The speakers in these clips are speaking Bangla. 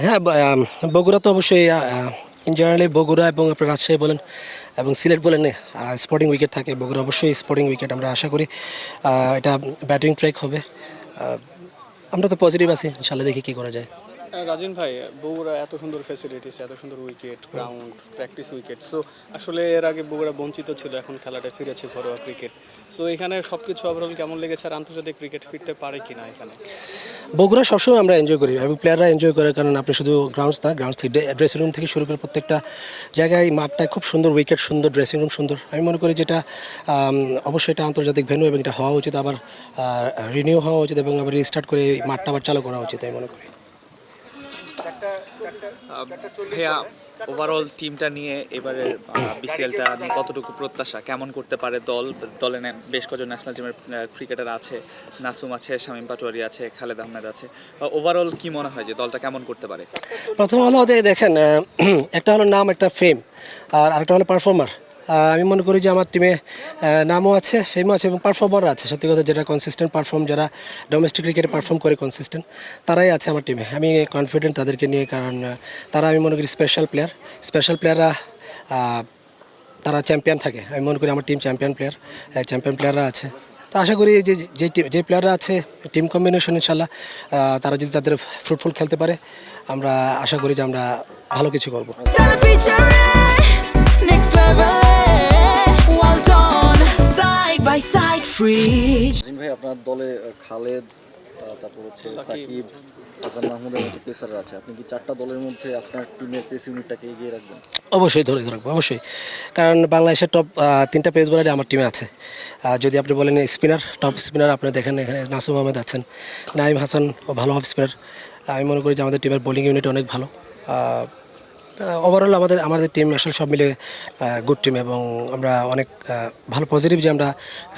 হ্যাঁ, বগুড়া তো অবশ্যই জেনারেলি বগুড়া এবং আপনার রাজশাহী বলেন এবং সিলেট বলেন স্পোর্টিং উইকেট থাকে। বগুড়া অবশ্যই স্পোর্টিং উইকেট, আমরা আশা করি এটা ব্যাটিং ট্র্যাক হবে। আহ, আমরা তো পজিটিভ আছি, ইনশাল্লাহ দেখি কী করা যায়। রাজিন ভাই, বগুড়া এত সুন্দর ফ্যাসিলিটিস, এত সুন্দর wicket, ground, practice wicket, so আসলে এর আগে বগুড়া বঞ্চিত ছিল, এখন খেলাটা ফিরেছে ঘরোয়া ক্রিকেট। সো এখানে সব কিছু ওভারঅল কেমন লেগেছে, আর আন্তর্জাতিক ক্রিকেট ফিরতে পারে কিনা এখানে? বগুড়া সবসময় আমরা এনজয় করি এবং প্লেয়াররা এনজয় করে, কারণ আপনি শুধু গ্রাউন্ডস না, গ্রাউন্ডস থেকে ড্রেসিং রুম থেকে শুরু করে প্রত্যেকটা জায়গায় মাঠটা খুব সুন্দর, উইকেট সুন্দর, ড্রেসিং রুম সুন্দর। আমি মনে করি যেটা অবশ্যই এটা আন্তর্জাতিক ভেন্যু এবং এটা হওয়া উচিত, আবার রিনিউ হওয়া উচিত এবং আবার রিস্টার্ট করে এই মাঠটা আবার চালু করা উচিত, আমি মনে করি। ভাইয়া, ওভারঅল টিমটা নিয়ে এবারে বিসিএলটা নিয়ে কতটুকু প্রত্যাশা, কেমন করতে পারে দল? দলে বেশ কজন ন্যাশনাল টিমের ক্রিকেটার আছে, নাসুম আছে, শামীম পাটোয়ারি আছে, খালেদ আহমেদ আছে। ওভারঅল কি মনে হয় যে দলটা কেমন করতে পারে? প্রথম হলো যে দেখেন, একটা হলো নাম, একটা ফেম, আর আরেকটা হলো পারফর্মার। আমি মনে করি যে আমার টিমে নামও আছে, ফেমও আছে এবং পারফর্মারও আছে। সত্যি কথা, যেটা কনসিস্টেন্ট পারফর্ম, যারা ডোমেস্টিক ক্রিকেটে পারফর্ম করে কনসিস্টেন্ট, তারাই আছে আমার টিমে। আমি কনফিডেন্ট তাদেরকে নিয়ে, কারণ তারা আমি মনে করি স্পেশাল প্লেয়াররা তারা চ্যাম্পিয়ন থাকে। আমি মনে করি আমার টিম চ্যাম্পিয়ন প্লেয়াররা আছে। তো আশা করি যে প্লেয়াররা আছে, টিম কম্বিনেশন ইনশাল্লাহ তারা যদি তাদের ফ্রুটফুল খেলতে পারে, আমরা আশা করি যে আমরা ভালো কিছু করব। জিন ভাই, আপনার দলে খালেদ, তারপর হচ্ছে সাকিব, হাসান মাহমুদের মতো পেসাররা আছে। আপনি কি চারটা দলের মধ্যে আপনার টিমের পেস ইউনিটটাকে এগিয়ে রাখবেন? অবশ্যই ধরে রাখবো, অবশ্যই, কারণ বাংলাদেশের টপ 3টা পেস বোলারই আমার টিমে আছে। যদি আপনি বলেন টপ স্পিনার, আপনি দেখেন এখানে নাসুম আহমেদ আছেন, নাইম হাসান ও ভালো অফ স্পিনার। আমি মনে করি যে আমাদের টিমের বোলিং ইউনিট অনেক ভালো। ওভারঅল আমাদের টিম আসলে সব মিলে গুড টিম এবং আমরা অনেক ভালো পজিটিভ যে আমরা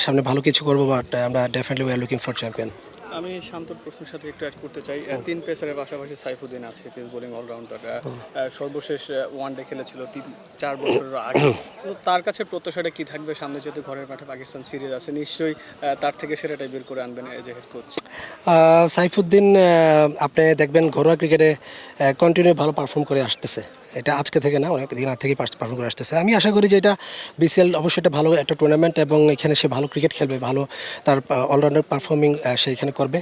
সামনে ভালো কিছু করবো, বাট আমরা definitely we are looking for champion. আমি শান্তর প্রশ্নের সাথে একটু অ্যাড করতে চাই। 3 পেসারের পাশাপাশি সাইফুদ্দিন আছে, পেস বোলিং অলরাউন্ডার, সর্বশেষ ওয়ানডে খেলেছিল 3-4 বছরের আগে। তো তার কাছে প্রত্যাশাটা কি থাকবে সামনে, যেহেতু ঘরের মাঠে পাকিস্তান সিরিজ আছে, নিশ্চয়ই তার থেকে সেরাটাই বের করে আনবেন as a head coach? Saifuddin আপনি দেখবেন ঘরোয়া ক্রিকেটে কন্টিনিউ ভালো পারফর্ম করে আসতেছে। এটা আজকে থেকে না, অনেক দিন আগে থেকেই পারফর্ম করে আসতেছে। আমি আশা করি যে এটা বিসিএল অবশ্যই একটা ভালো একটা টুর্নামেন্ট এবং এখানে সে ভালো ক্রিকেট খেলবে, ভালো তার অলরাউন্ডার পারফর্মিং সে এখানে করবে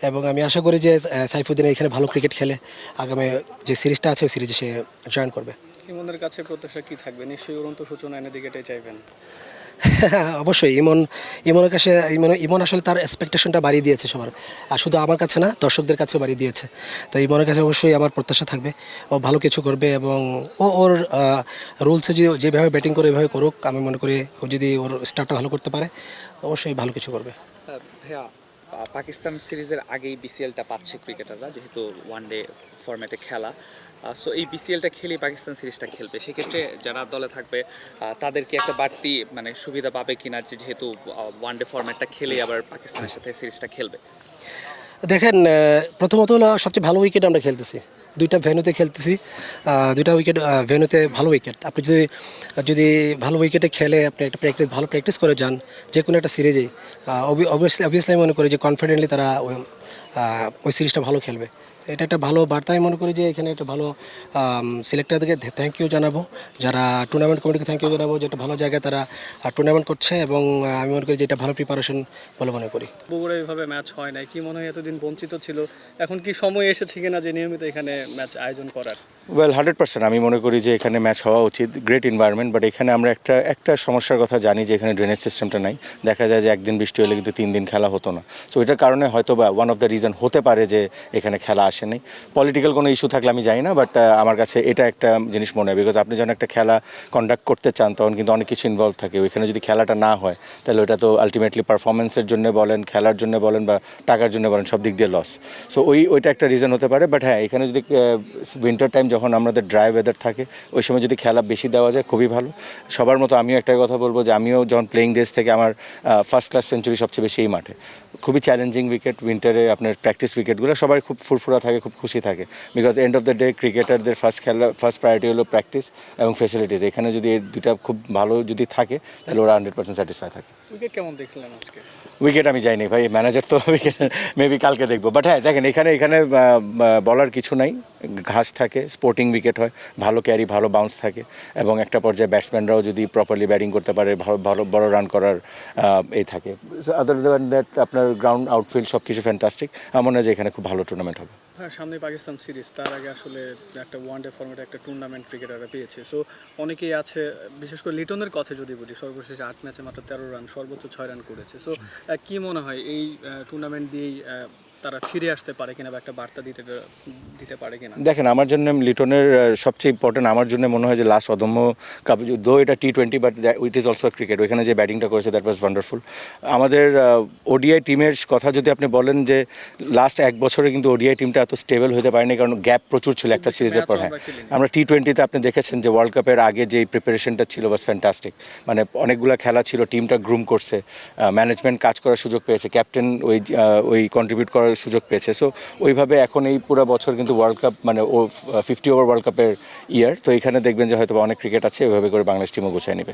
এবং আমি আশা করি যে সাইফুদ্দিন এখানে ভালো ক্রিকেট খেলে আগামী যে সিরিজটা আছে ওই সিরিজে সে জয়েন করবে। ইমনের কাছে প্রত্যাশা কি থাকবে? নিশ্চয়ই উড়ন্ত সূচনা এনে দিকে এটাই চাইবেন। অবশ্যই ইমনের কাছে ইমন আসলে তার এক্সপেকটেশনটা বাড়িয়ে দিয়েছে সবার, আর শুধু আমার কাছে না, দর্শকদের কাছেও বাড়িয়ে দিয়েছে। তো ইমনের কাছে অবশ্যই আমার প্রত্যাশা থাকবে ও ভালো কিছু করবে এবং ওর রুলসে যেভাবে ব্যাটিং করে এভাবে করুক। আমি মনে করি ও যদি ওর স্টার্টটা ভালো করতে পারে, অবশ্যই ভালো কিছু করবে। ভাইয়া, পাকিস্তান সিরিজের আগেই বিসিএলটা পাচ্ছে ক্রিকেটাররা, যেহেতু ওয়ানডে ফরম্যাটে খেলা। সো এই বিসিএলটা খেলেই পাকিস্তান সিরিজটা খেলবে, সেক্ষেত্রে যারা দলে থাকবে তাদেরকে একটা বাড়তি মানে সুবিধা পাবে কিনা, যেহেতু ওয়ানডে ফরম্যাটটা খেলেই আবার পাকিস্তানের সাথে সিরিজটা খেলবে? দেখেন, প্রথমত হলো সবচেয়ে ভালো উইকেট আমরা খেলতেছি, 2টা ভেন্যুতে খেলতেছি, 2টা উইকেট ভেন্যুতে ভালো উইকেট। আপনি যদি ভালো উইকেটে খেলে আপনি একটা ভালো প্র্যাকটিস করে যান যে কোনো একটা সিরিজেই, অবভিয়াসলি আমি মনে করি যে কনফিডেন্টলি তারা ওই সিরিজটা ভালো খেলবে। এটা একটা ভালো বার্তা। আমি মনে করি যে এখানে একটা ভালো সিলেক্টরদেরকে থ্যাংক ইউ জানাবো, যারা টুর্নামেন্ট কমিটিকে থ্যাংক ইউ জানাবো, যে একটা ভালো জায়গায় তারা টুর্নামেন্ট করছে এবং আমি মনে করি যে এটা ভালো প্রিপারেশন বলে মনে করি। বগুড়া এইভাবে ম্যাচ হয় নাই, কি মনে হয় এতদিন বঞ্চিত ছিল, এখন কি সময় এসেছে কিনা যে নিয়মিত এখানে ম্যাচ আয়োজন করার? ওয়েল, 100% আমি মনে করি যে এখানে ম্যাচ হওয়া উচিত। গ্রেট এনভায়রনমেন্ট, বাট এখানে আমরা একটা সমস্যার কথা জানি যে এখানে ড্রেনেজ সিস্টেমটা নাই। দেখা যায় যে একদিন বৃষ্টি হলে কিন্তু 3 দিন খেলা হতো না। সো এটার কারণে হয়তো বা ওয়ান অফ দ্য রিজন হতে পারে যে এখানে খেলা আসেনি। পলিটিক্যাল কোনো ইস্যু থাকলে আমি জানি না, বাট আমার কাছে এটা একটা জিনিস মনে হয়, বিকজ আপনি যখন একটা খেলা কন্ডাক্ট করতে চান তখন কিন্তু অনেক কিছু ইনভলভ থাকে। ওইখানে যদি খেলাটা না হয় তাহলে ওটা তো আলটিমেটলি পারফরমেন্সের জন্য বলেন, খেলার জন্য বলেন বা টাকার জন্য বলেন, সব দিক দিয়ে লস। সো ওইটা একটা রিজন হতে পারে। বাট হ্যাঁ, এখানে যদি উইন্টার টাইম যখন আমাদের ড্রাই ওয়েদার থাকে ওই সময় যদি খেলা বেশি দেওয়া যায় খুবই ভালো। সবার মতো আমিও একটা কথা বলবো যে আমিও যখন প্লেইং ডেজ থেকে আমার ফার্স্ট ক্লাস সেঞ্চুরি সবচেয়ে বেশি এই মাঠে। খুবই চ্যালেঞ্জিং উইকেট, উইন্টারে আপনার প্র্যাকটিস উইকেটগুলো সবাই খুব ফুরফুরা থাকে, খুব খুশি থাকে, because end of the day ক্রিকেটারদের ফার্স্ট প্রায়োরিটি হলো প্র্যাকটিস এবং ফেসিলিটিস। এখানে যদি এই দুটা খুব ভালো যদি থাকে তাহলে ওরা 100% স্যাটিসফাই থাকে। উইকেট কেমন দেখলেন আজকে? উইকেট আমি যাইনি ভাই, ম্যানেজার তো উইকেট মেবি কালকে দেখবো। বাট হ্যাঁ দেখেন এখানে বলার কিছু নাই, ঘাস থাকে, স্পোর্টিং উইকেট হয়, ভালো ক্যারি, ভালো বাউন্স থাকে, এবং একটা পর্যায়ে ব্যাটসম্যানরাও যদি প্রপারলি ব্যাটিং করতে পারে, ভালো ভালো বড় রান করার এই থাকে। আদার দ্যান দ্যাট আপনার গ্রাউন্ড আউটফিল্ড সব কিছু ফ্যান্টাস্টিক। আমার মনে হয় যে এখানে খুব ভালো টুর্নামেন্ট হবে। হ্যাঁ, সামনে পাকিস্তান সিরিজ, তার আগে আসলে একটা ওয়ানডে ফরম্যাটে একটা টুর্নামেন্ট ক্রিকেটাররা পেয়েছে। সো অনেকেই আছে, বিশেষ করে লিটনের কথা যদি বলি, সর্বশেষ 8 ম্যাচে মাত্র 13 রান, সর্বোচ্চ 6 রান করেছে। সো কি মনে হয় এই টুর্নামেন্ট দিয়েই তারা ফিরে আসতে পারে কিনা, বা একটা বার্তা দিতে পারে কিনা? দেখেন আমার জন্য লিটনের সবচেয়ে ইম্পর্টেন্ট আমার জন্য মনে হয় যে লাস্ট অদম্য কাপ, দো এটা T20 but it is also cricket, ওইখানে যে ব্যাটিংটা করেছে দ্যাট ওয়াজ ওয়ান্ডারফুল। আমাদের ওডিআই টিমের কথা যদি আপনি বলেন যে লাস্ট এক বছরে কিন্তু ওডিআই টিমটা এত স্টেবল হতে পারেনি, কারণ গ্যাপ প্রচুর ছিল একটা সিরিজের পর। হ্যাঁ, আমরা T20-তে আপনি দেখেছেন যে ওয়ার্ল্ড কাপের আগে যে প্রিপারেশনটা ছিল বাস ফ্যান্টাস্টিক, মানে অনেকগুলো খেলা ছিল, টিমটা গ্রুম করছে, ম্যানেজমেন্ট কাজ করার সুযোগ পেয়েছে, ক্যাপ্টেন ওই কন্ট্রিবিউট করার সুযোগ পেয়েছে। সো ওইভাবে এখন এই পুরো বছর কিন্তু ওয়ার্ল্ড কাপ মানে 50 ওভার ওয়ার্ল্ড কাপের ইয়ার, তো এখানে দেখবেন যে হয়তো অনেক ক্রিকেট আছে, ওইভাবে করে বাংলাদেশ টিমও গোছায় নেবে।